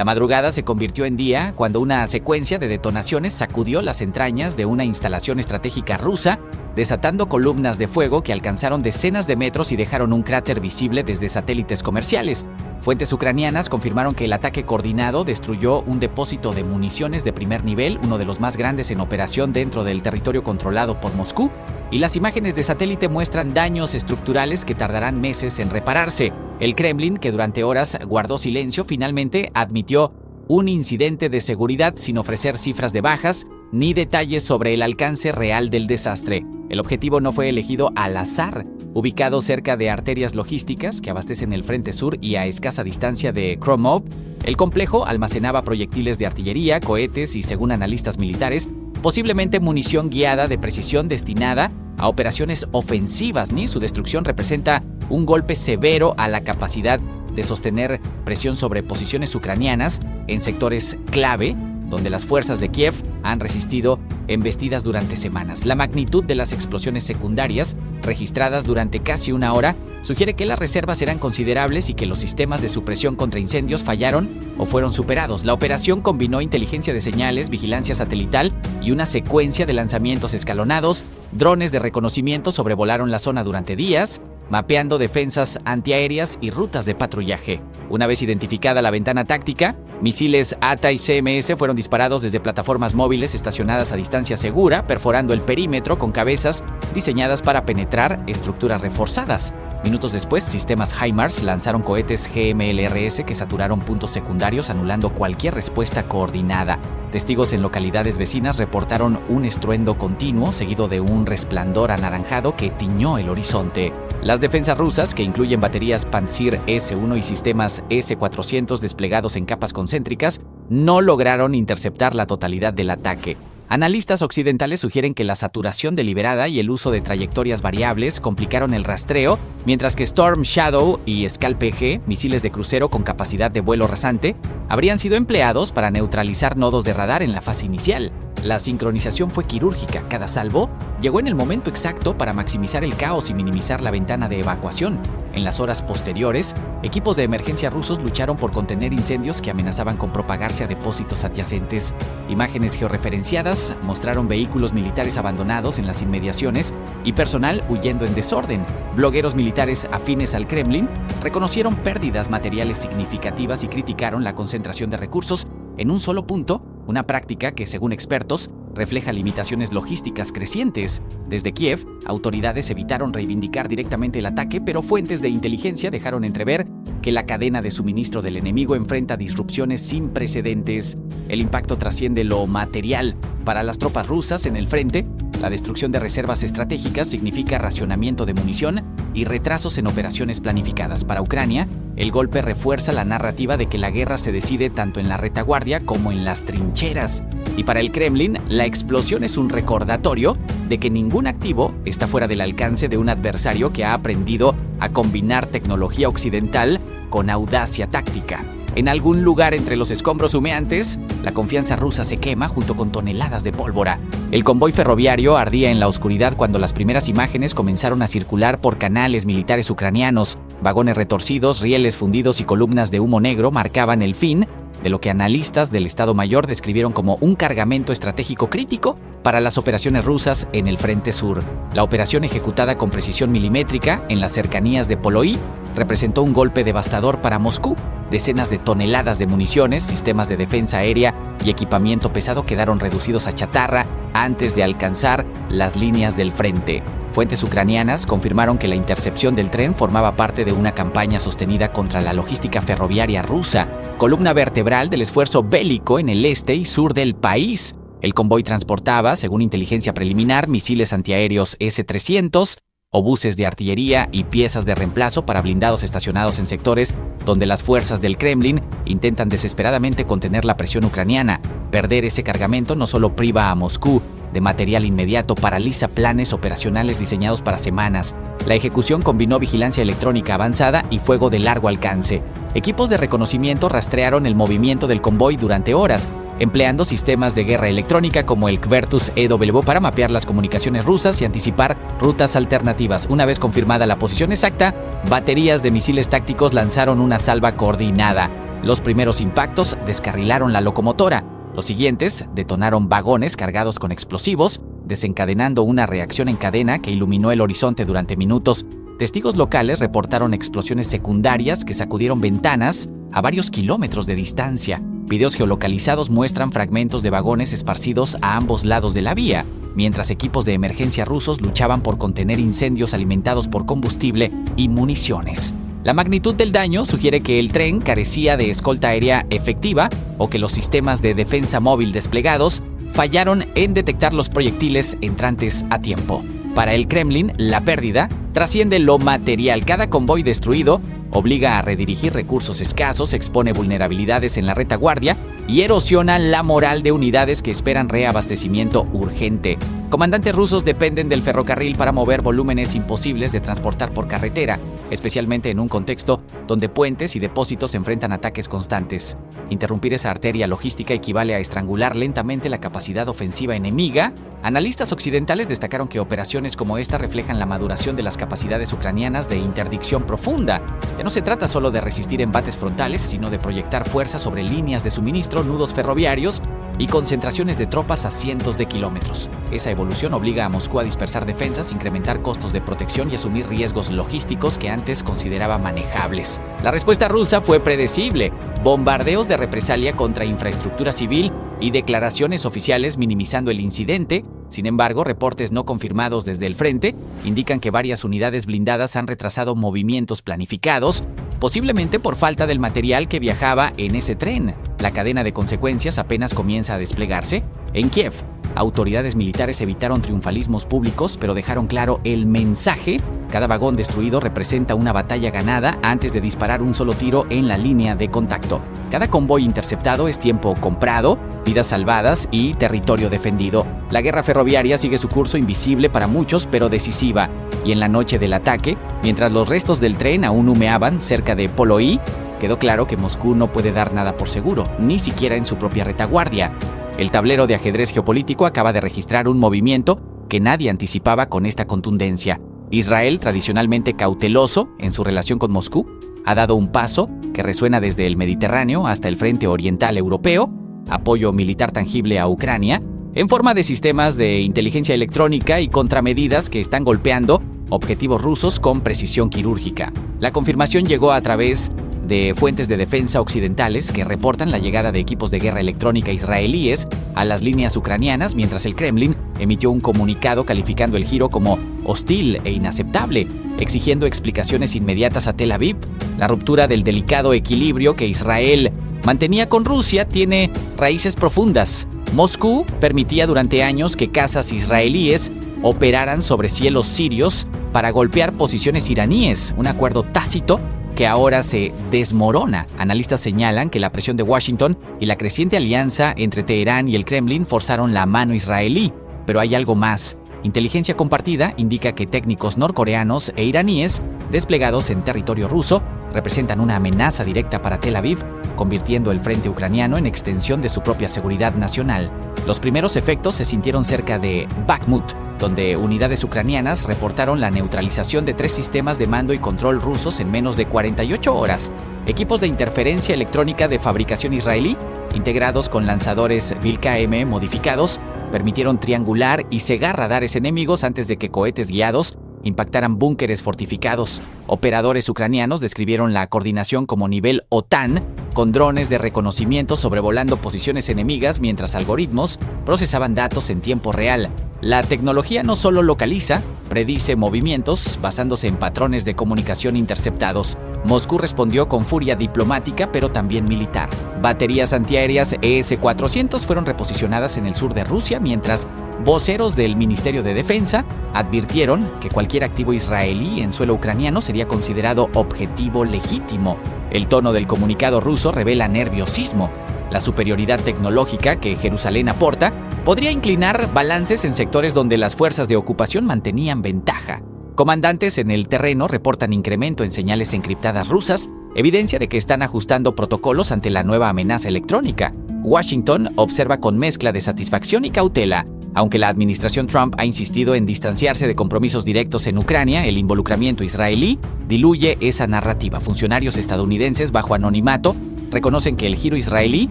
madrugada se convirtió en día cuando una secuencia de detonaciones sacudió las entrañas de una instalación estratégica rusa, desatando columnas de fuego que alcanzaron decenas de metros y dejaron un cráter visible desde satélites comerciales. Fuentes ucranianas confirmaron que el ataque coordinado destruyó un depósito de municiones de primer nivel, uno de los más grandes en operación dentro del territorio controlado por Moscú, y las imágenes de satélite muestran daños estructurales que tardarán meses en repararse. El Kremlin, que durante horas guardó silencio, finalmente admitió un incidente de seguridad sin ofrecer cifras de bajas ni detalles sobre el alcance real del desastre. El objetivo no fue elegido al azar. Ubicado cerca de arterias logísticas que abastecen el frente sur y a escasa distancia de Kromov, el complejo almacenaba proyectiles de artillería, cohetes y, según analistas militares, posiblemente munición guiada de precisión destinada a operaciones ofensivas. Su destrucción representa un golpe severo a la capacidad de sostener presión sobre posiciones ucranianas en sectores clave, donde las fuerzas de Kiev han resistido embestidas durante semanas. La magnitud de las explosiones secundarias, registradas durante casi una hora, sugiere que las reservas eran considerables y que los sistemas de supresión contra incendios fallaron o fueron superados. La operación combinó inteligencia de señales, vigilancia satelital y una secuencia de lanzamientos escalonados. Drones de reconocimiento sobrevolaron la zona durante días, mapeando defensas antiaéreas y rutas de patrullaje. Una vez identificada la ventana táctica, misiles ATA y CMS fueron disparados desde plataformas móviles estacionadas a distancia segura, perforando el perímetro con cabezas diseñadas para penetrar estructuras reforzadas. Minutos después, sistemas HIMARS lanzaron cohetes GMLRS que saturaron puntos secundarios, anulando cualquier respuesta coordinada. Testigos en localidades vecinas reportaron un estruendo continuo, seguido de un resplandor anaranjado que tiñó el horizonte. Las defensas rusas, que incluyen baterías Pantsir S-1 y sistemas S-400 desplegados en capas concéntricas, no lograron interceptar la totalidad del ataque. Analistas occidentales sugieren que la saturación deliberada y el uso de trayectorias variables complicaron el rastreo, mientras que Storm Shadow y Scalp-G, misiles de crucero con capacidad de vuelo rasante, habrían sido empleados para neutralizar nodos de radar en la fase inicial. La sincronización fue quirúrgica. Cada salvo llegó en el momento exacto para maximizar el caos y minimizar la ventana de evacuación. En las horas posteriores, equipos de emergencia rusos lucharon por contener incendios que amenazaban con propagarse a depósitos adyacentes. Imágenes georreferenciadas mostraron vehículos militares abandonados en las inmediaciones y personal huyendo en desorden. Blogueros militares afines al Kremlin reconocieron pérdidas materiales significativas y criticaron la concentración de recursos en un solo punto, una práctica que, según expertos, refleja limitaciones logísticas crecientes. Desde Kiev, autoridades evitaron reivindicar directamente el ataque, pero fuentes de inteligencia dejaron entrever que la cadena de suministro del enemigo enfrenta disrupciones sin precedentes. El impacto trasciende lo material. Para las tropas rusas en el frente, la destrucción de reservas estratégicas significa racionamiento de munición y retrasos en operaciones planificadas. Para Ucrania, el golpe refuerza la narrativa de que la guerra se decide tanto en la retaguardia como en las trincheras. Y para el Kremlin, la explosión es un recordatorio de que ningún activo está fuera del alcance de un adversario que ha aprendido a combinar tecnología occidental con audacia táctica. En algún lugar entre los escombros humeantes, la confianza rusa se quema junto con toneladas de pólvora. El convoy ferroviario ardía en la oscuridad cuando las primeras imágenes comenzaron a circular por canales militares ucranianos. Vagones retorcidos, rieles fundidos y columnas de humo negro marcaban el fin de lo que analistas del Estado Mayor describieron como un cargamento estratégico crítico para las operaciones rusas en el frente sur. La operación, ejecutada con precisión milimétrica en las cercanías de Poloí, representó un golpe devastador para Moscú. Decenas de toneladas de municiones, sistemas de defensa aérea y equipamiento pesado quedaron reducidos a chatarra antes de alcanzar las líneas del frente. Fuentes ucranianas confirmaron que la intercepción del tren formaba parte de una campaña sostenida contra la logística ferroviaria rusa, columna vertebral del esfuerzo bélico en el este y sur del país. El convoy transportaba, según inteligencia preliminar, misiles antiaéreos S-300, obuses de artillería y piezas de reemplazo para blindados estacionados en sectores donde las fuerzas del Kremlin intentan desesperadamente contener la presión ucraniana. Perder ese cargamento no solo priva a Moscú de material inmediato, paraliza planes operacionales diseñados para semanas. La ejecución combinó vigilancia electrónica avanzada y fuego de largo alcance. Equipos de reconocimiento rastrearon el movimiento del convoy durante horas, empleando sistemas de guerra electrónica como el Kvertus EW para mapear las comunicaciones rusas y anticipar rutas alternativas. Una vez confirmada la posición exacta, baterías de misiles tácticos lanzaron una salva coordinada. Los primeros impactos descarrilaron la locomotora. Los siguientes detonaron vagones cargados con explosivos, desencadenando una reacción en cadena que iluminó el horizonte durante minutos. Testigos locales reportaron explosiones secundarias que sacudieron ventanas a varios kilómetros de distancia. Videos geolocalizados muestran fragmentos de vagones esparcidos a ambos lados de la vía, mientras equipos de emergencia rusos luchaban por contener incendios alimentados por combustible y municiones. La magnitud del daño sugiere que el tren carecía de escolta aérea efectiva o que los sistemas de defensa móvil desplegados fallaron en detectar los proyectiles entrantes a tiempo. Para el Kremlin, la pérdida trasciende lo material. Cada convoy destruido obliga a redirigir recursos escasos, expone vulnerabilidades en la retaguardia y erosiona la moral de unidades que esperan reabastecimiento urgente. Comandantes rusos dependen del ferrocarril para mover volúmenes imposibles de transportar por carretera, especialmente en un contexto donde puentes y depósitos enfrentan ataques constantes. Interrumpir esa arteria logística equivale a estrangular lentamente la capacidad ofensiva enemiga. Analistas occidentales destacaron que operaciones como esta reflejan la maduración de las capacidades ucranianas de interdicción profunda. Ya no se trata solo de resistir embates frontales, sino de proyectar fuerza sobre líneas de suministro, nudos ferroviarios y concentraciones de tropas a cientos de kilómetros. Esa evolución obliga a Moscú a dispersar defensas, incrementar costos de protección y asumir riesgos logísticos que antes consideraba manejables. La respuesta rusa fue predecible: bombardeos de represalia contra infraestructura civil y declaraciones oficiales minimizando el incidente. Sin embargo, reportes no confirmados desde el frente indican que varias unidades blindadas han retrasado movimientos planificados, posiblemente por falta del material que viajaba en ese tren. La cadena de consecuencias apenas comienza a desplegarse. En Kiev, autoridades militares evitaron triunfalismos públicos, pero dejaron claro el mensaje: cada vagón destruido representa una batalla ganada antes de disparar un solo tiro en la línea de contacto. Cada convoy interceptado es tiempo comprado, vidas salvadas y territorio defendido. La guerra ferroviaria sigue su curso invisible para muchos, pero decisiva. Y en la noche del ataque, mientras los restos del tren aún humeaban cerca de Poloí, quedó claro que Moscú no puede dar nada por seguro, ni siquiera en su propia retaguardia. El tablero de ajedrez geopolítico acaba de registrar un movimiento que nadie anticipaba con esta contundencia. Israel, tradicionalmente cauteloso en su relación con Moscú, ha dado un paso que resuena desde el Mediterráneo hasta el frente oriental europeo, apoyo militar tangible a Ucrania, en forma de sistemas de inteligencia electrónica y contramedidas que están golpeando objetivos rusos con precisión quirúrgica. La confirmación llegó a través de fuentes de defensa occidentales que reportan la llegada de equipos de guerra electrónica israelíes a las líneas ucranianas, mientras el Kremlin emitió un comunicado calificando el giro como hostil e inaceptable, exigiendo explicaciones inmediatas a Tel Aviv. La ruptura del delicado equilibrio que Israel mantenía con Rusia tiene raíces profundas. Moscú permitía durante años que cazas israelíes operaran sobre cielos sirios para golpear posiciones iraníes, un acuerdo tácito que ahora se desmorona. Analistas señalan que la presión de Washington y la creciente alianza entre Teherán y el Kremlin forzaron la mano israelí. Pero hay algo más. Inteligencia compartida indica que técnicos norcoreanos e iraníes desplegados en territorio ruso representan una amenaza directa para Tel Aviv, convirtiendo el frente ucraniano en extensión de su propia seguridad nacional. Los primeros efectos se sintieron cerca de Bakhmut, donde unidades ucranianas reportaron la neutralización de 3 sistemas de mando y control rusos en menos de 48 horas. Equipos de interferencia electrónica de fabricación israelí, integrados con lanzadores Vilka-M modificados, permitieron triangular y cegar radares enemigos antes de que cohetes guiados impactaran búnkeres fortificados. Operadores ucranianos describieron la coordinación como nivel OTAN, con drones de reconocimiento sobrevolando posiciones enemigas mientras algoritmos procesaban datos en tiempo real. La tecnología no solo localiza, predice movimientos basándose en patrones de comunicación interceptados. Moscú respondió con furia diplomática, pero también militar. Baterías antiaéreas ES-400 fueron reposicionadas en el sur de Rusia, mientras voceros del Ministerio de Defensa advirtieron que cualquier activo israelí en suelo ucraniano sería considerado objetivo legítimo. El tono del comunicado ruso revela nerviosismo. La superioridad tecnológica que Jerusalén aporta podría inclinar balances en sectores donde las fuerzas de ocupación mantenían ventaja. Comandantes en el terreno reportan incremento en señales encriptadas rusas, evidencia de que están ajustando protocolos ante la nueva amenaza electrónica. Washington observa con mezcla de satisfacción y cautela. Aunque la administración Trump ha insistido en distanciarse de compromisos directos en Ucrania, el involucramiento israelí diluye esa narrativa. Funcionarios estadounidenses bajo anonimato reconocen que el giro israelí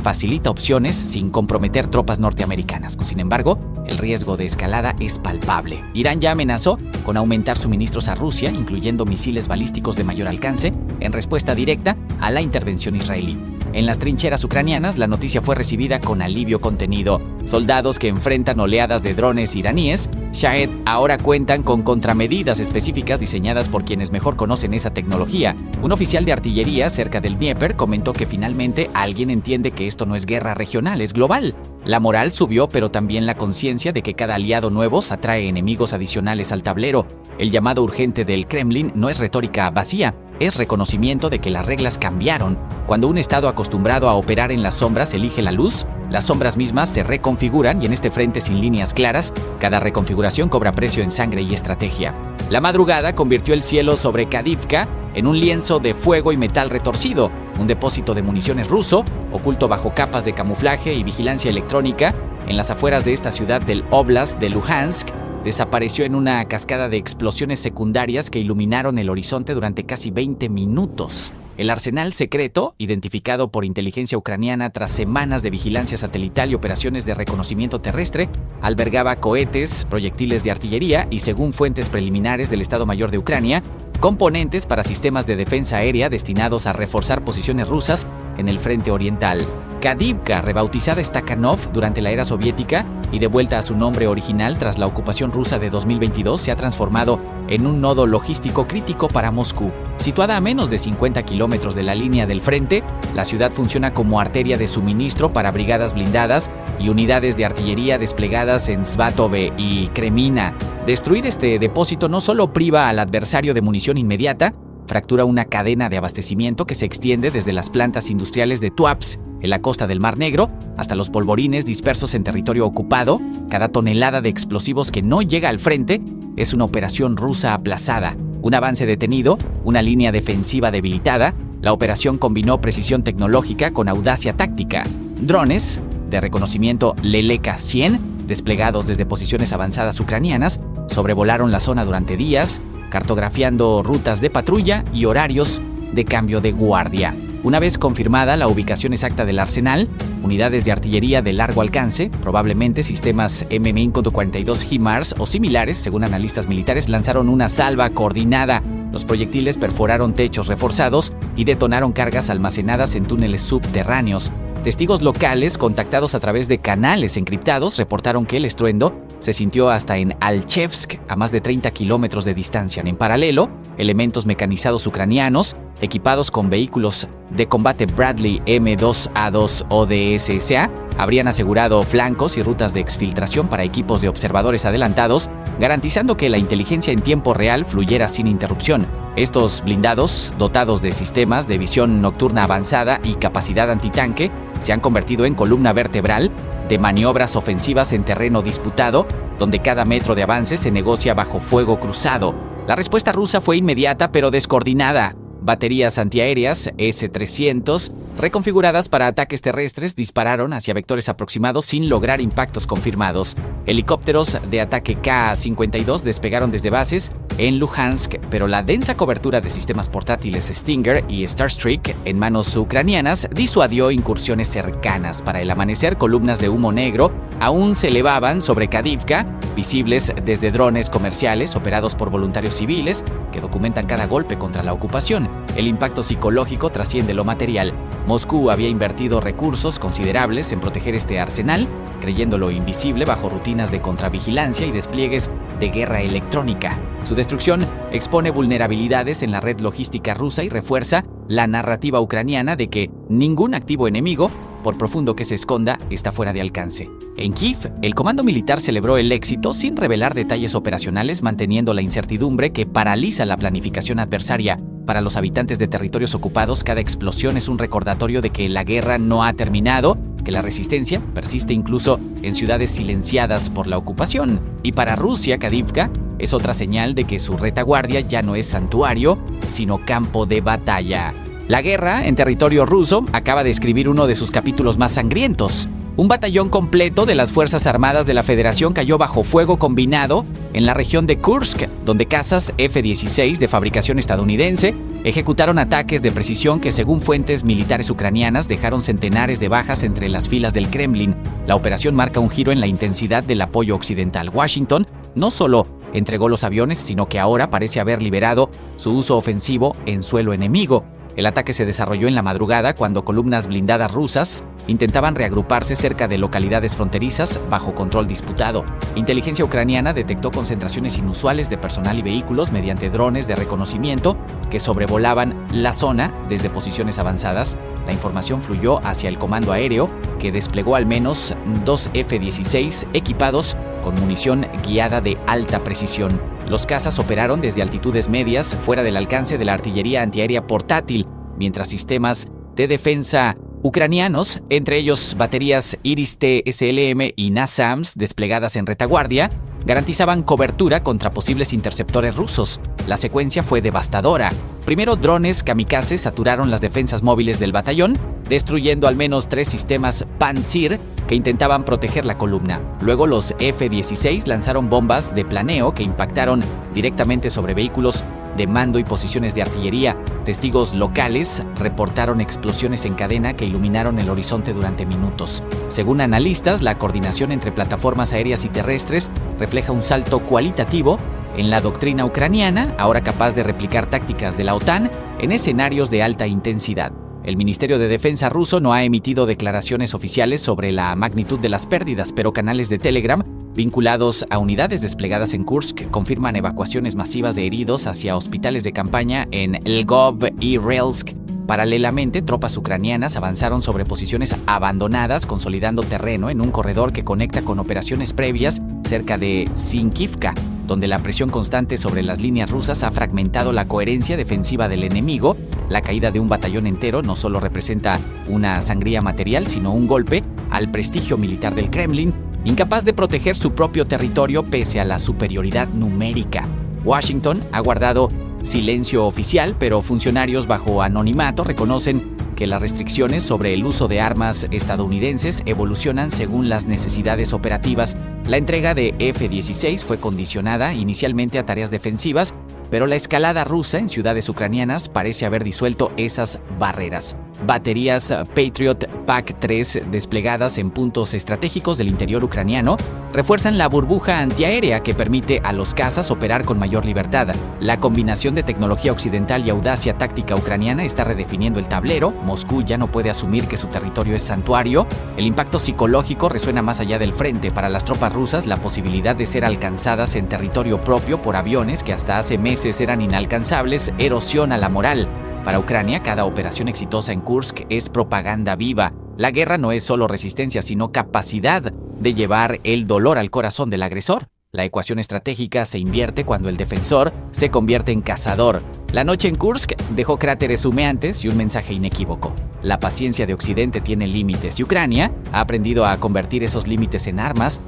facilita opciones sin comprometer tropas norteamericanas. Sin embargo, el riesgo de escalada es palpable. Irán ya amenazó con aumentar suministros a Rusia, incluyendo misiles balísticos de mayor alcance, en respuesta directa a la intervención israelí. En las trincheras ucranianas, la noticia fue recibida con alivio contenido. Soldados que enfrentan oleadas de drones iraníes, Shahed, ahora cuentan con contramedidas específicas diseñadas por quienes mejor conocen esa tecnología. Un oficial de artillería cerca del Dnieper comentó que finalmente alguien entiende que esto no es guerra regional, es global. La moral subió, pero también la conciencia de que cada aliado nuevo atrae enemigos adicionales al tablero. El llamado urgente del Kremlin no es retórica vacía, es reconocimiento de que las reglas cambiaron. Cuando un estado acostumbrado a operar en las sombras elige la luz, las sombras mismas se reconfiguran y en este frente sin líneas claras, cada reconfiguración cobra precio en sangre y estrategia. La madrugada convirtió el cielo sobre Kadivka en un lienzo de fuego y metal retorcido, un depósito de municiones ruso, oculto bajo capas de camuflaje y vigilancia electrónica. En las afueras de esta ciudad del Oblast de Luhansk, desapareció en una cascada de explosiones secundarias que iluminaron el horizonte durante casi 20 minutos. El arsenal secreto, identificado por inteligencia ucraniana tras semanas de vigilancia satelital y operaciones de reconocimiento terrestre, albergaba cohetes, proyectiles de artillería y, según fuentes preliminares del Estado Mayor de Ucrania, componentes para sistemas de defensa aérea destinados a reforzar posiciones rusas en el frente oriental. Kadivka, rebautizada Stakhanov durante la era soviética y de vuelta a su nombre original tras la ocupación rusa de 2022, se ha transformado en un nodo logístico crítico para Moscú. Situada a menos de 50 kilómetros de la línea del frente, la ciudad funciona como arteria de suministro para brigadas blindadas y unidades de artillería desplegadas en Svatove y Kremina. Destruir este depósito no solo priva al adversario de munición inmediata, fractura una cadena de abastecimiento que se extiende desde las plantas industriales de Tuapse, en la costa del Mar Negro, hasta los polvorines dispersos en territorio ocupado. Cada tonelada de explosivos que no llega al frente es una operación rusa aplazada, un avance detenido, una línea defensiva debilitada. La operación combinó precisión tecnológica con audacia táctica. Drones de reconocimiento Leleka 100, desplegados desde posiciones avanzadas ucranianas, sobrevolaron la zona durante días, cartografiando rutas de patrulla y horarios de cambio de guardia. Una vez confirmada la ubicación exacta del arsenal, unidades de artillería de largo alcance, probablemente sistemas M142 HIMARS o similares, según analistas militares, lanzaron una salva coordinada. Los proyectiles perforaron techos reforzados y detonaron cargas almacenadas en túneles subterráneos. Testigos locales, contactados a través de canales encriptados, reportaron que el estruendo se sintió hasta en Alchevsk, a más de 30 kilómetros de distancia. En paralelo, elementos mecanizados ucranianos, equipados con vehículos de combate Bradley M2A2 ODSSA, habrían asegurado flancos y rutas de exfiltración para equipos de observadores adelantados, garantizando que la inteligencia en tiempo real fluyera sin interrupción. Estos blindados, dotados de sistemas de visión nocturna avanzada y capacidad antitanque, se han convertido en columna vertebral de maniobras ofensivas en terreno disputado, donde cada metro de avance se negocia bajo fuego cruzado. La respuesta rusa fue inmediata pero descoordinada. Baterías antiaéreas S-300, reconfiguradas para ataques terrestres, dispararon hacia vectores aproximados sin lograr impactos confirmados. Helicópteros de ataque Ka-52 despegaron desde bases en Luhansk, pero la densa cobertura de sistemas portátiles Stinger y Starstreak en manos ucranianas disuadió incursiones cercanas. Para el amanecer, columnas de humo negro aún se elevaban sobre Kadivka, visibles desde drones comerciales operados por voluntarios civiles que documentan cada golpe contra la ocupación. El impacto psicológico trasciende lo material. Moscú había invertido recursos considerables en proteger este arsenal, creyéndolo invisible bajo rutinas de contravigilancia y despliegues de guerra electrónica. Su destrucción expone vulnerabilidades en la red logística rusa y refuerza la narrativa ucraniana de que ningún activo enemigo, por profundo que se esconda, está fuera de alcance. En Kiev, el comando militar celebró el éxito sin revelar detalles operacionales, manteniendo la incertidumbre que paraliza la planificación adversaria. Para los habitantes de territorios ocupados, cada explosión es un recordatorio de que la guerra no ha terminado, que la resistencia persiste incluso en ciudades silenciadas por la ocupación. Y para Rusia, Kadivka es otra señal de que su retaguardia ya no es santuario, sino campo de batalla. La guerra en territorio ruso acaba de escribir uno de sus capítulos más sangrientos. Un batallón completo de las Fuerzas Armadas de la Federación cayó bajo fuego combinado en la región de Kursk, donde cazas F-16 de fabricación estadounidense ejecutaron ataques de precisión que, según fuentes militares ucranianas, dejaron centenares de bajas entre las filas del Kremlin. La operación marca un giro en la intensidad del apoyo occidental. Washington no solo entregó los aviones, sino que ahora parece haber liberado su uso ofensivo en suelo enemigo. El ataque se desarrolló en la madrugada cuando columnas blindadas rusas intentaban reagruparse cerca de localidades fronterizas bajo control disputado. Inteligencia ucraniana detectó concentraciones inusuales de personal y vehículos mediante drones de reconocimiento que sobrevolaban la zona desde posiciones avanzadas. La información fluyó hacia el comando aéreo, que desplegó al menos 2 F-16 equipados con munición guiada de alta precisión. Los cazas operaron desde altitudes medias, fuera del alcance de la artillería antiaérea portátil, mientras sistemas de defensa ucranianos, entre ellos baterías Iris-T SLM y NASAMS desplegadas en retaguardia, garantizaban cobertura contra posibles interceptores rusos. La secuencia fue devastadora. Primero, drones kamikazes saturaron las defensas móviles del batallón, destruyendo al menos 3 sistemas Pantsir que intentaban proteger la columna. Luego, los F-16 lanzaron bombas de planeo que impactaron directamente sobre vehículos de mando y posiciones de artillería. Testigos locales reportaron explosiones en cadena que iluminaron el horizonte durante minutos. Según analistas, la coordinación entre plataformas aéreas y terrestres refleja un salto cualitativo en la doctrina ucraniana, ahora capaz de replicar tácticas de la OTAN en escenarios de alta intensidad. El Ministerio de Defensa ruso no ha emitido declaraciones oficiales sobre la magnitud de las pérdidas, pero canales de Telegram vinculados a unidades desplegadas en Kursk confirman evacuaciones masivas de heridos hacia hospitales de campaña en Lvov y Relsk. Paralelamente, tropas ucranianas avanzaron sobre posiciones abandonadas, consolidando terreno en un corredor que conecta con operaciones previas cerca de Sinkivka, donde la presión constante sobre las líneas rusas ha fragmentado la coherencia defensiva del enemigo. La caída de un batallón entero no solo representa una sangría material, sino un golpe al prestigio militar del Kremlin, incapaz de proteger su propio territorio pese a la superioridad numérica. Washington ha guardado silencio oficial, pero funcionarios bajo anonimato reconocen que las restricciones sobre el uso de armas estadounidenses evolucionan según las necesidades operativas. La entrega de F-16 fue condicionada inicialmente a tareas defensivas, pero la escalada rusa en ciudades ucranianas parece haber disuelto esas barreras. Baterías Patriot PAC-3 desplegadas en puntos estratégicos del interior ucraniano refuerzan la burbuja antiaérea que permite a los cazas operar con mayor libertad. La combinación de tecnología occidental y audacia táctica ucraniana está redefiniendo el tablero. Moscú ya no puede asumir que su territorio es santuario. El impacto psicológico resuena más allá del frente. Para las tropas rusas, la posibilidad de ser alcanzadas en territorio propio por aviones que hasta hace meses eran inalcanzables erosiona la moral. Para Ucrania, cada operación exitosa en Kursk es propaganda viva. La guerra no es solo resistencia, sino capacidad de llevar el dolor al corazón del agresor. La ecuación estratégica se invierte cuando el defensor se convierte en cazador. La noche en Kursk dejó cráteres humeantes y un mensaje inequívoco. La paciencia de Occidente tiene límites y Ucrania ha aprendido a convertir esos límites en armas.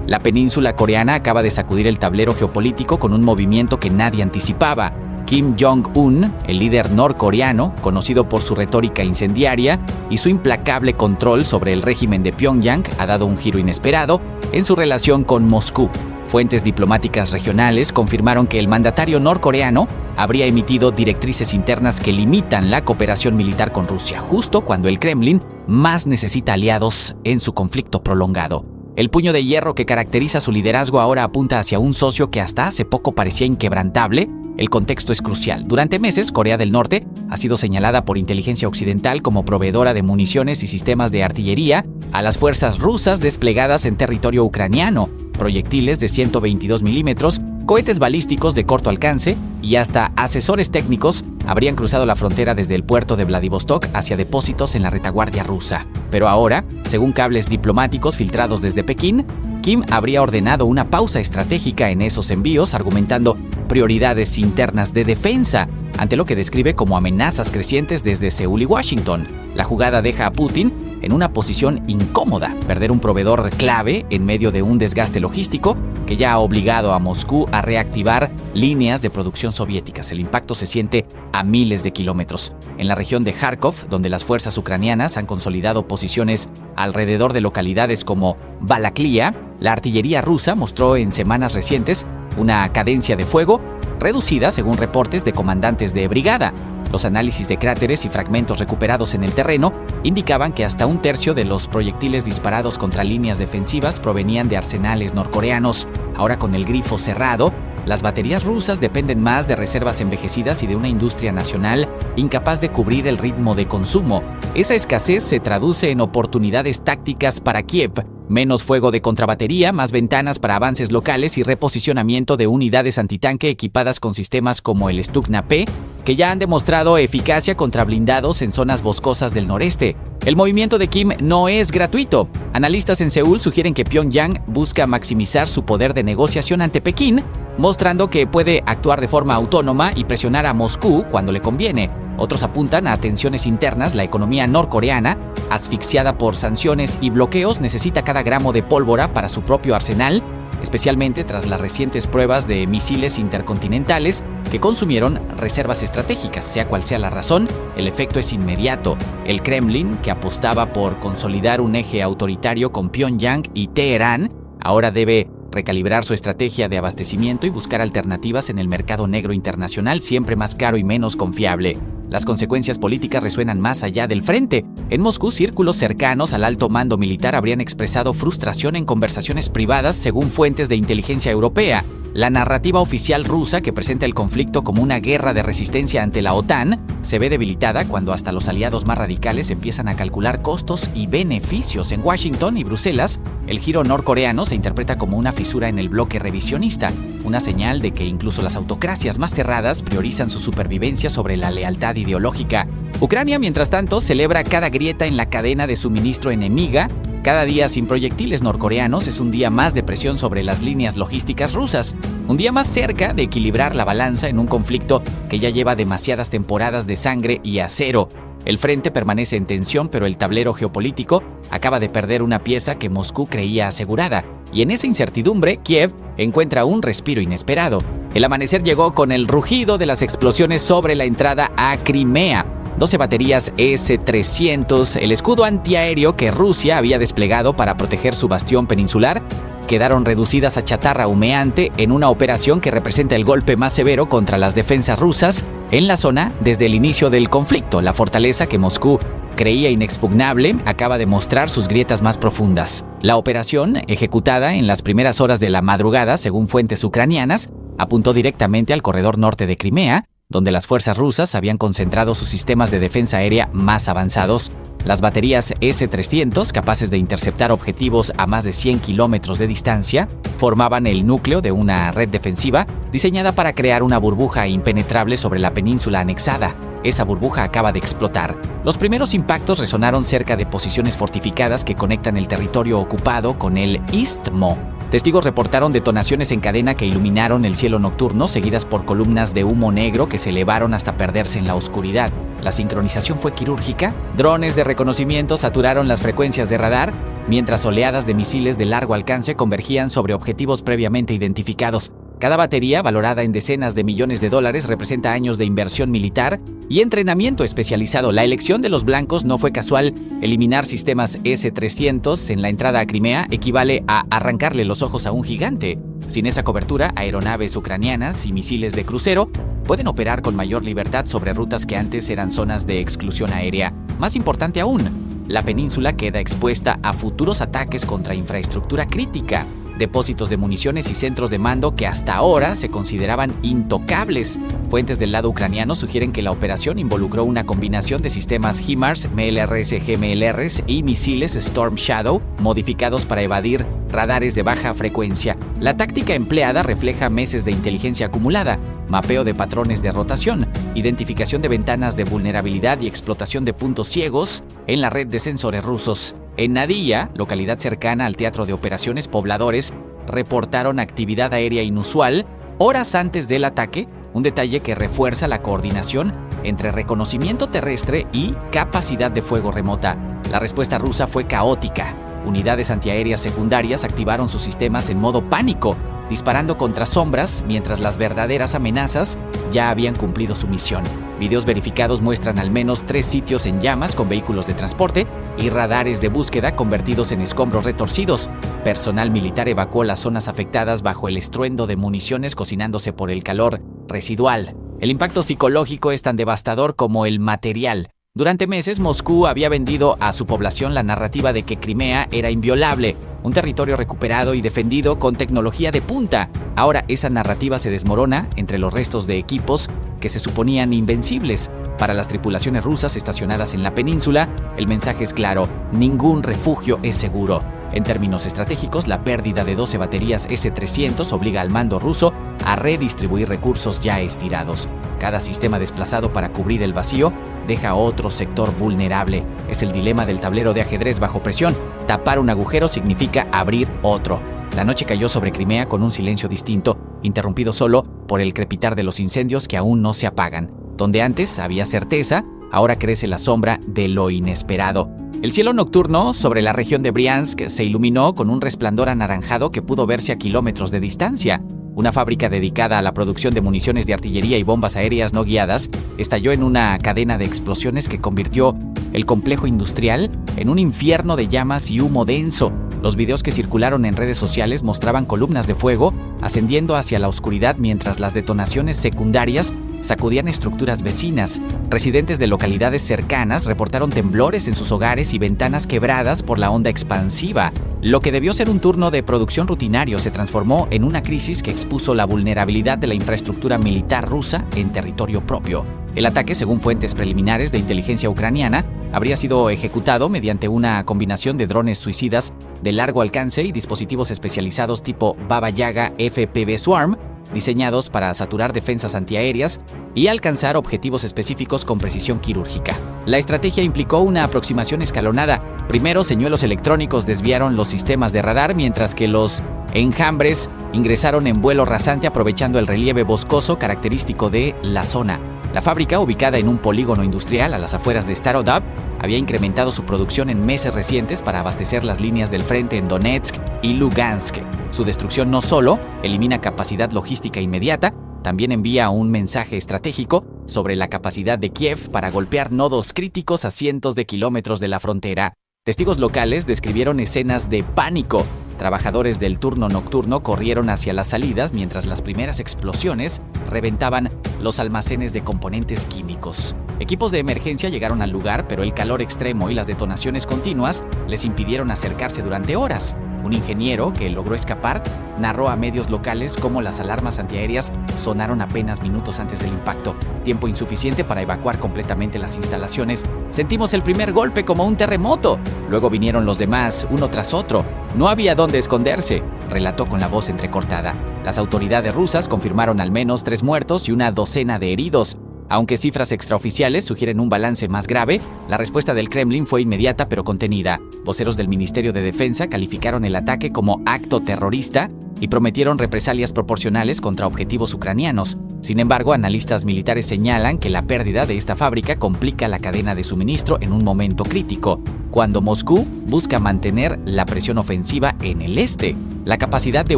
La península coreana acaba de sacudir el tablero geopolítico con un movimiento que nadie anticipaba. Kim Jong-un, el líder norcoreano, conocido por su retórica incendiaria y su implacable control sobre el régimen de Pyongyang, ha dado un giro inesperado en su relación con Moscú. Fuentes diplomáticas regionales confirmaron que el mandatario norcoreano habría emitido directrices internas que limitan la cooperación militar con Rusia, justo cuando el Kremlin más necesita aliados en su conflicto prolongado. El puño de hierro que caracteriza su liderazgo ahora apunta hacia un socio que hasta hace poco parecía inquebrantable. El contexto es crucial. Durante meses, Corea del Norte ha sido señalada por inteligencia occidental como proveedora de municiones y sistemas de artillería a las fuerzas rusas desplegadas en territorio ucraniano, proyectiles de 122 milímetros, cohetes balísticos de corto alcance y hasta asesores técnicos habrían cruzado la frontera desde el puerto de Vladivostok hacia depósitos en la retaguardia rusa. Pero ahora, según cables diplomáticos filtrados desde Pekín, Kim habría ordenado una pausa estratégica en esos envíos, argumentando prioridades internas de defensa, ante lo que describe como amenazas crecientes desde Seúl y Washington. La jugada deja a Putin en una posición incómoda, perder un proveedor clave en medio de un desgaste logístico que ya ha obligado a Moscú a reactivar líneas de producción soviéticas. El impacto se siente a miles de kilómetros. En la región de Kharkov, donde las fuerzas ucranianas han consolidado posiciones alrededor de localidades como Balaklia, la artillería rusa mostró en semanas recientes una cadencia de fuego reducida según reportes de comandantes de brigada. Los análisis de cráteres y fragmentos recuperados en el terreno indicaban que hasta un tercio de los proyectiles disparados contra líneas defensivas provenían de arsenales norcoreanos. Ahora, con el grifo cerrado, las baterías rusas dependen más de reservas envejecidas y de una industria nacional incapaz de cubrir el ritmo de consumo. Esa escasez se traduce en oportunidades tácticas para Kiev: menos fuego de contrabatería, más ventanas para avances locales y reposicionamiento de unidades antitanque equipadas con sistemas como el Stugna-P, que ya han demostrado eficacia contra blindados en zonas boscosas del noreste. El movimiento de Kim no es gratuito. Analistas en Seúl sugieren que Pyongyang busca maximizar su poder de negociación ante Pekín, mostrando que puede actuar de forma autónoma y presionar a Moscú cuando le conviene. Otros apuntan a tensiones internas. La economía norcoreana, asfixiada por sanciones y bloqueos, necesita cada gramo de pólvora para su propio arsenal, especialmente tras las recientes pruebas de misiles intercontinentales que consumieron reservas estratégicas. Sea cual sea la razón, el efecto es inmediato. El Kremlin, que apostaba por consolidar un eje autoritario con Pyongyang y Teherán, ahora debe recalibrar su estrategia de abastecimiento y buscar alternativas en el mercado negro internacional, siempre más caro y menos confiable. Las consecuencias políticas resuenan más allá del frente. En Moscú, círculos cercanos al alto mando militar habrían expresado frustración en conversaciones privadas, según fuentes de inteligencia europea. La narrativa oficial rusa, que presenta el conflicto como una guerra de resistencia ante la OTAN, se ve debilitada cuando hasta los aliados más radicales empiezan a calcular costos y beneficios. En Washington y Bruselas, el giro norcoreano se interpreta como una fisura en el bloque revisionista, una señal de que incluso las autocracias más cerradas priorizan su supervivencia sobre la lealtad ideológica. Ucrania, mientras tanto, celebra cada grieta en la cadena de suministro enemiga. Cada día sin proyectiles norcoreanos es un día más de presión sobre las líneas logísticas rusas, un día más cerca de equilibrar la balanza en un conflicto que ya lleva demasiadas temporadas de sangre y acero. El frente permanece en tensión, pero el tablero geopolítico acaba de perder una pieza que Moscú creía asegurada, y en esa incertidumbre, Kiev encuentra un respiro inesperado. El amanecer llegó con el rugido de las explosiones sobre la entrada a Crimea. 12 baterías S-300, el escudo antiaéreo que Rusia había desplegado para proteger su bastión peninsular, quedaron reducidas a chatarra humeante en una operación que representa el golpe más severo contra las defensas rusas en la zona desde el inicio del conflicto. La fortaleza que Moscú creía inexpugnable acaba de mostrar sus grietas más profundas. La operación, ejecutada en las primeras horas de la madrugada, según fuentes ucranianas, apuntó directamente al corredor norte de Crimea, donde las fuerzas rusas habían concentrado sus sistemas de defensa aérea más avanzados. Las baterías S-300, capaces de interceptar objetivos a más de 100 kilómetros de distancia, formaban el núcleo de una red defensiva diseñada para crear una burbuja impenetrable sobre la península anexada. Esa burbuja acaba de explotar. Los primeros impactos resonaron cerca de posiciones fortificadas que conectan el territorio ocupado con el istmo. Testigos reportaron detonaciones en cadena que iluminaron el cielo nocturno, seguidas por columnas de humo negro que se elevaron hasta perderse en la oscuridad. La sincronización fue quirúrgica. Drones de reconocimiento saturaron las frecuencias de radar, mientras oleadas de misiles de largo alcance convergían sobre objetivos previamente identificados. Cada batería, valorada en decenas de millones de dólares, representa años de inversión militar y entrenamiento especializado. La elección de los blancos no fue casual. Eliminar sistemas S-300 en la entrada a Crimea equivale a arrancarle los ojos a un gigante. Sin esa cobertura, aeronaves ucranianas y misiles de crucero pueden operar con mayor libertad sobre rutas que antes eran zonas de exclusión aérea. Más importante aún, la península queda expuesta a futuros ataques contra infraestructura crítica, depósitos de municiones y centros de mando que hasta ahora se consideraban intocables. Fuentes del lado ucraniano sugieren que la operación involucró una combinación de sistemas HIMARS, MLRS, GMLRs y misiles Storm Shadow modificados para evadir radares de baja frecuencia. La táctica empleada refleja meses de inteligencia acumulada, mapeo de patrones de rotación, identificación de ventanas de vulnerabilidad y explotación de puntos ciegos en la red de sensores rusos. En Nadia, localidad cercana al teatro de operaciones, pobladores reportaron actividad aérea inusual horas antes del ataque, un detalle que refuerza la coordinación entre reconocimiento terrestre y capacidad de fuego remota. La respuesta rusa fue caótica. Unidades antiaéreas secundarias activaron sus sistemas en modo pánico, disparando contra sombras mientras las verdaderas amenazas ya habían cumplido su misión. Videos verificados muestran al menos 3 sitios en llamas con vehículos de transporte y radares de búsqueda convertidos en escombros retorcidos. Personal militar evacuó las zonas afectadas bajo el estruendo de municiones cocinándose por el calor residual. El impacto psicológico es tan devastador como el material. Durante meses, Moscú había vendido a su población la narrativa de que Crimea era inviolable, un territorio recuperado y defendido con tecnología de punta. Ahora esa narrativa se desmorona entre los restos de equipos que se suponían invencibles. Para las tripulaciones rusas estacionadas en la península, el mensaje es claro: ningún refugio es seguro. En términos estratégicos, la pérdida de 12 baterías S-300 obliga al mando ruso a redistribuir recursos ya estirados. Cada sistema desplazado para cubrir el vacío deja otro sector vulnerable. Es el dilema del tablero de ajedrez bajo presión. Tapar un agujero significa abrir otro. La noche cayó sobre Crimea con un silencio distinto, interrumpido solo por el crepitar de los incendios que aún no se apagan. Donde antes había certeza, ahora crece la sombra de lo inesperado. El cielo nocturno sobre la región de Briansk se iluminó con un resplandor anaranjado que pudo verse a kilómetros de distancia. Una fábrica dedicada a la producción de municiones de artillería y bombas aéreas no guiadas estalló en una cadena de explosiones que convirtió el complejo industrial en un infierno de llamas y humo denso. Los videos que circularon en redes sociales mostraban columnas de fuego ascendiendo hacia la oscuridad mientras las detonaciones secundarias sacudían estructuras vecinas. Residentes de localidades cercanas reportaron temblores en sus hogares y ventanas quebradas por la onda expansiva. Lo que debió ser un turno de producción rutinario se transformó en una crisis que expuso la vulnerabilidad de la infraestructura militar rusa en territorio propio. El ataque, según fuentes preliminares de inteligencia ucraniana, habría sido ejecutado mediante una combinación de drones suicidas de largo alcance y dispositivos especializados tipo Baba Yaga FPV Swarm, diseñados para saturar defensas antiaéreas y alcanzar objetivos específicos con precisión quirúrgica. La estrategia implicó una aproximación escalonada. Primero, señuelos electrónicos desviaron los sistemas de radar, mientras que los enjambres ingresaron en vuelo rasante aprovechando el relieve boscoso característico de la zona. La fábrica, ubicada en un polígono industrial a las afueras de Starodub, había incrementado su producción en meses recientes para abastecer las líneas del frente en Donetsk y Lugansk. Su destrucción no solo elimina capacidad logística inmediata, también envía un mensaje estratégico sobre la capacidad de Kiev para golpear nodos críticos a cientos de kilómetros de la frontera. Testigos locales describieron escenas de pánico. Trabajadores del turno nocturno corrieron hacia las salidas mientras las primeras explosiones reventaban los almacenes de componentes químicos. Equipos de emergencia llegaron al lugar, pero el calor extremo y las detonaciones continuas les impidieron acercarse durante horas. Un ingeniero que logró escapar narró a medios locales cómo las alarmas antiaéreas sonaron apenas minutos antes del impacto, tiempo insuficiente para evacuar completamente las instalaciones. Sentimos el primer golpe como un terremoto. Luego vinieron los demás, uno tras otro. No había dónde esconderse, relató con la voz entrecortada. Las autoridades rusas confirmaron al menos 3 muertos y una docena de heridos. Aunque cifras extraoficiales sugieren un balance más grave, la respuesta del Kremlin fue inmediata pero contenida. Voceros del Ministerio de Defensa calificaron el ataque como acto terrorista y prometieron represalias proporcionales contra objetivos ucranianos. Sin embargo, analistas militares señalan que la pérdida de esta fábrica complica la cadena de suministro en un momento crítico, cuando Moscú busca mantener la presión ofensiva en el este. La capacidad de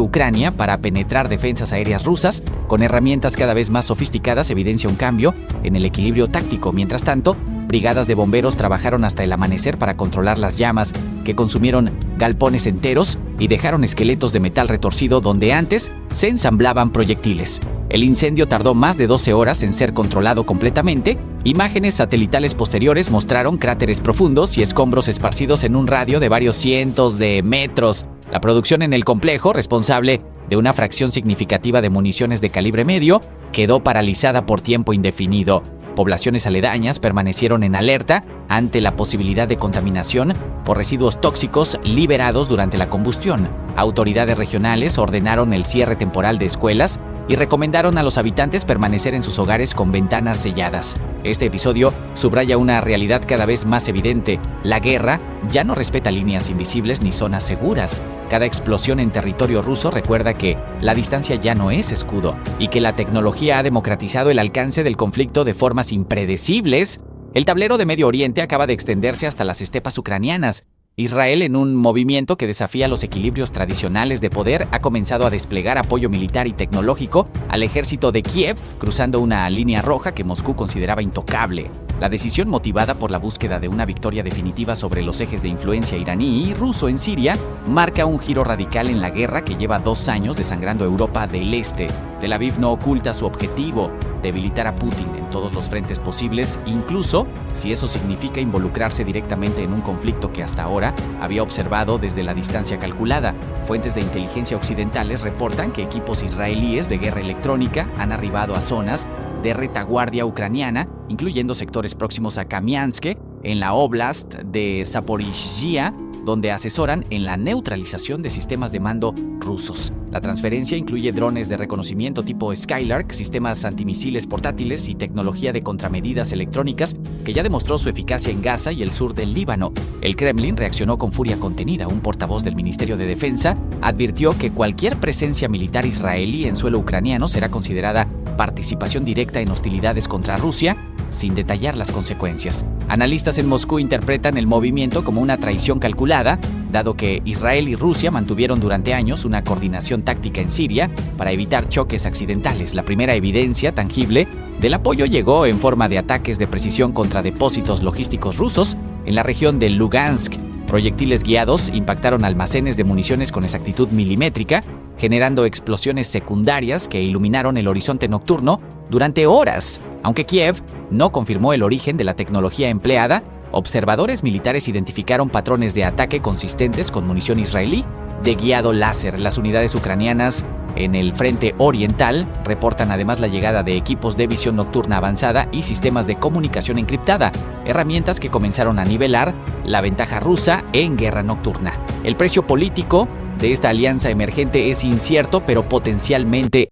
Ucrania para penetrar defensas aéreas rusas con herramientas cada vez más sofisticadas evidencia un cambio en el equilibrio táctico. Mientras tanto, brigadas de bomberos trabajaron hasta el amanecer para controlar las llamas, que consumieron galpones enteros y dejaron esqueletos de metal retorcido donde antes se ensamblaban proyectiles. El incendio tardó más de 12 horas en ser controlado completamente. Imágenes satelitales posteriores mostraron cráteres profundos y escombros esparcidos en un radio de varios cientos de metros. La producción en el complejo, responsable de una fracción significativa de municiones de calibre medio, quedó paralizada por tiempo indefinido. Poblaciones aledañas permanecieron en alerta ante la posibilidad de contaminación por residuos tóxicos liberados durante la combustión. Autoridades regionales ordenaron el cierre temporal de escuelas y recomendaron a los habitantes permanecer en sus hogares con ventanas selladas. Este episodio subraya una realidad cada vez más evidente: la guerra ya no respeta líneas invisibles ni zonas seguras. Cada explosión en territorio ruso recuerda que la distancia ya no es escudo y que la tecnología ha democratizado el alcance del conflicto de formas impredecibles. El tablero de Medio Oriente acaba de extenderse hasta las estepas ucranianas. Israel, en un movimiento que desafía los equilibrios tradicionales de poder, ha comenzado a desplegar apoyo militar y tecnológico al ejército de Kiev, cruzando una línea roja que Moscú consideraba intocable. La decisión, motivada por la búsqueda de una victoria definitiva sobre los ejes de influencia iraní y ruso en Siria, marca un giro radical en la guerra que lleva 2 años desangrando Europa del Este. Tel Aviv no oculta su objetivo: debilitar a Putin en todos los frentes posibles, incluso si eso significa involucrarse directamente en un conflicto que hasta ahora había observado desde la distancia calculada. Fuentes de inteligencia occidentales reportan que equipos israelíes de guerra electrónica han arribado a zonas de retaguardia ucraniana, incluyendo sectores próximos a Kamiansk, en la Oblast de Zaporizhia, donde asesoran en la neutralización de sistemas de mando rusos. La transferencia incluye drones de reconocimiento tipo Skylark, sistemas antimisiles portátiles y tecnología de contramedidas electrónicas que ya demostró su eficacia en Gaza y el sur del Líbano. El Kremlin reaccionó con furia contenida. Un portavoz del Ministerio de Defensa advirtió que cualquier presencia militar israelí en suelo ucraniano será considerada participación directa en hostilidades contra Rusia, sin detallar las consecuencias. Analistas en Moscú interpretan el movimiento como una traición calculada, dado que Israel y Rusia mantuvieron durante años una coordinación táctica en Siria para evitar choques accidentales. La primera evidencia tangible del apoyo llegó en forma de ataques de precisión contra depósitos logísticos rusos en la región de Lugansk. Proyectiles guiados impactaron almacenes de municiones con exactitud milimétrica, generando explosiones secundarias que iluminaron el horizonte nocturno durante horas. Aunque Kiev no confirmó el origen de la tecnología empleada, observadores militares identificaron patrones de ataque consistentes con munición israelí de guiado láser. Las unidades ucranianas en el frente oriental reportan además la llegada de equipos de visión nocturna avanzada y sistemas de comunicación encriptada, herramientas que comenzaron a nivelar la ventaja rusa en guerra nocturna. El precio político de esta alianza emergente es incierto, pero potencialmente